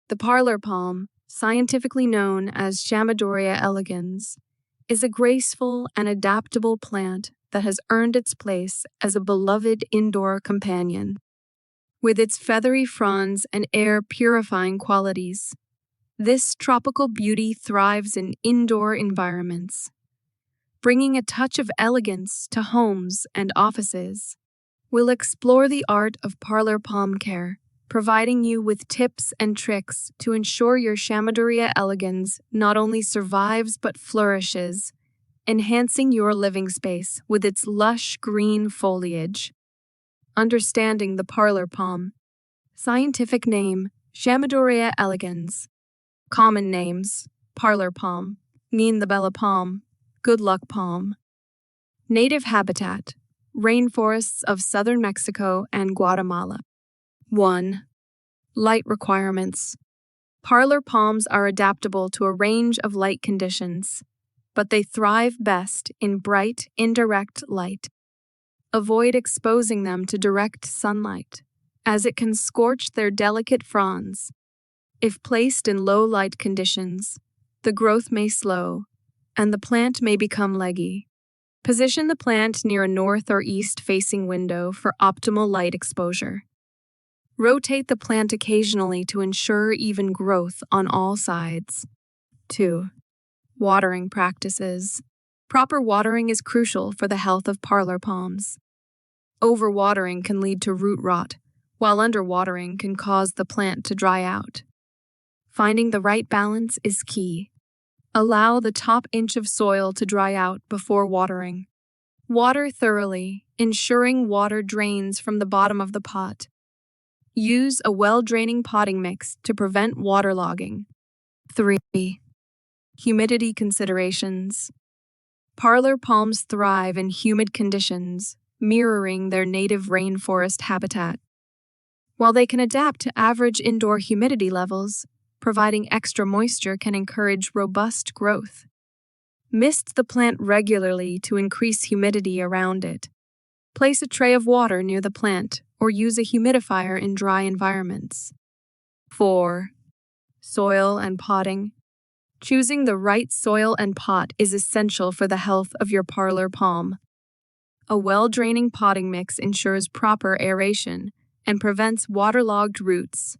The parlor palm, scientifically known as Chamaedorea elegans, is a graceful and adaptable plant that has earned its place as a beloved indoor companion. With its feathery fronds and air-purifying qualities, this tropical beauty thrives in indoor environments, bringing a touch of elegance to homes and offices. We'll explore the art of parlor palm care, providing you with tips and tricks to ensure your Chamaedorea elegans not only survives but flourishes, enhancing your living space with its lush green foliage. Understanding the parlor palm. Scientific name, Chamaedorea elegans. Common names, parlor palm, the bella palm, good luck palm. Native habitat, rainforests of southern Mexico and Guatemala. 1. Light requirements. Parlor palms are adaptable to a range of light conditions, but they thrive best in bright, indirect light. Avoid exposing them to direct sunlight, as it can scorch their delicate fronds. If placed in low light conditions, the growth may slow, and the plant may become leggy. Position the plant near a north or east-facing window for optimal light exposure. Rotate the plant occasionally to ensure even growth on all sides. 2. Watering practices. Proper watering is crucial for the health of parlor palms. Overwatering can lead to root rot, while underwatering can cause the plant to dry out. Finding the right balance is key. Allow the top inch of soil to dry out before watering. Water thoroughly, ensuring water drains from the bottom of the pot. Use a well-draining potting mix to prevent waterlogging. 3. Humidity considerations. Parlor palms thrive in humid conditions, mirroring their native rainforest habitat. While they can adapt to average indoor humidity levels, providing extra moisture can encourage robust growth. Mist the plant regularly to increase humidity around it. Place a tray of water near the plant or use a humidifier in dry environments. 4. Soil and potting. Choosing the right soil and pot is essential for the health of your parlor palm. A well-draining potting mix ensures proper aeration and prevents waterlogged roots.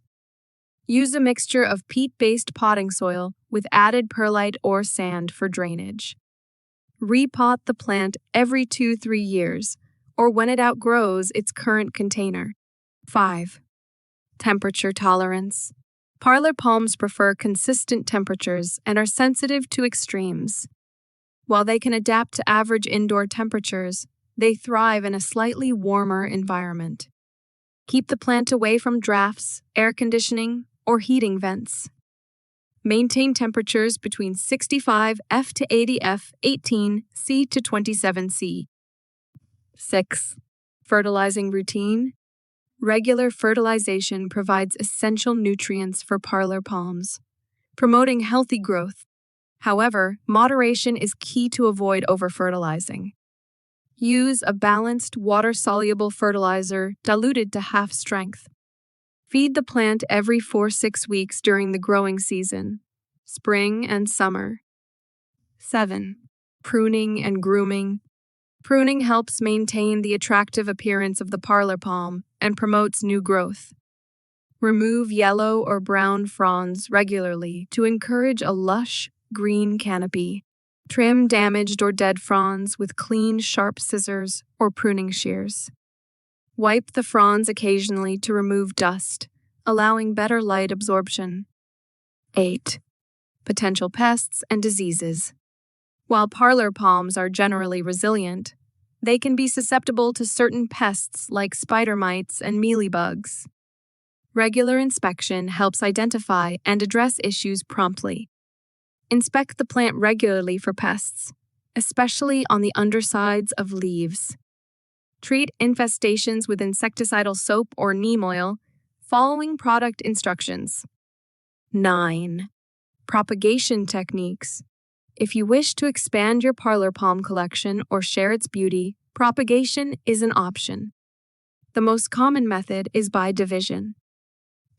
Use a mixture of peat-based potting soil with added perlite or sand for drainage. Repot the plant every 2-3 years, or when it outgrows its current container. 5. Temperature tolerance. Parlor palms prefer consistent temperatures and are sensitive to extremes. While they can adapt to average indoor temperatures, they thrive in a slightly warmer environment. Keep the plant away from drafts, air conditioning, or heating vents. Maintain temperatures between 65 F to 80 F, 18 C to 27 C. 6. Fertilizing routine. Regular fertilization provides essential nutrients for parlor palms, promoting healthy growth. However, moderation is key to avoid over-fertilizing. Use a balanced, water-soluble fertilizer diluted to half strength. Feed the plant every 4-6 weeks during the growing season, spring and summer. 7. Pruning and grooming. Pruning helps maintain the attractive appearance of the parlor palm and promotes new growth. Remove yellow or brown fronds regularly to encourage a lush, green canopy. Trim damaged or dead fronds with clean, sharp scissors or pruning shears. Wipe the fronds occasionally to remove dust, allowing better light absorption. 8. Potential pests and diseases. While parlor palms are generally resilient, they can be susceptible to certain pests like spider mites and mealybugs. Regular inspection helps identify and address issues promptly. Inspect the plant regularly for pests, especially on the undersides of leaves. Treat infestations with insecticidal soap or neem oil, following product instructions. 9. Propagation techniques. If you wish to expand your parlor palm collection or share its beauty, propagation is an option. The most common method is by division.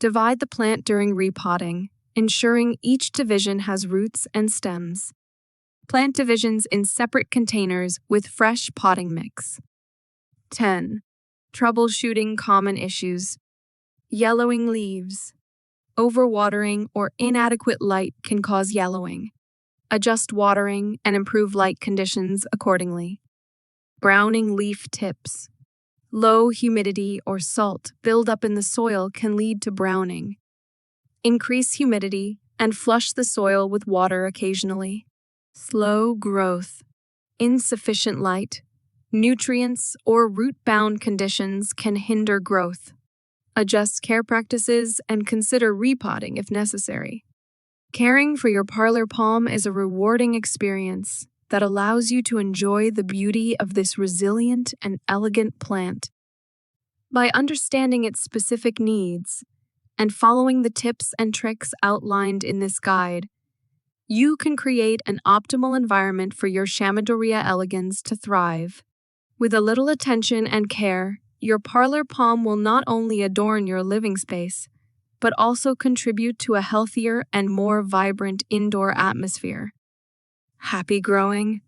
Divide the plant during repotting, ensuring each division has roots and stems. Plant divisions in separate containers with fresh potting mix. 10. Troubleshooting common issues. Yellowing leaves. Overwatering or inadequate light can cause yellowing. Adjust watering and improve light conditions accordingly. Browning leaf tips. Low humidity or salt buildup in the soil can lead to browning. Increase humidity and flush the soil with water occasionally. Slow growth. Insufficient light, nutrients, or root-bound conditions can hinder growth. Adjust care practices and consider repotting if necessary. Caring for your parlor palm is a rewarding experience that allows you to enjoy the beauty of this resilient and elegant plant. By understanding its specific needs and following the tips and tricks outlined in this guide, you can create an optimal environment for your Chamaedorea elegans to thrive. With a little attention and care, your parlor palm will not only adorn your living space, but also contribute to a healthier and more vibrant indoor atmosphere. Happy growing!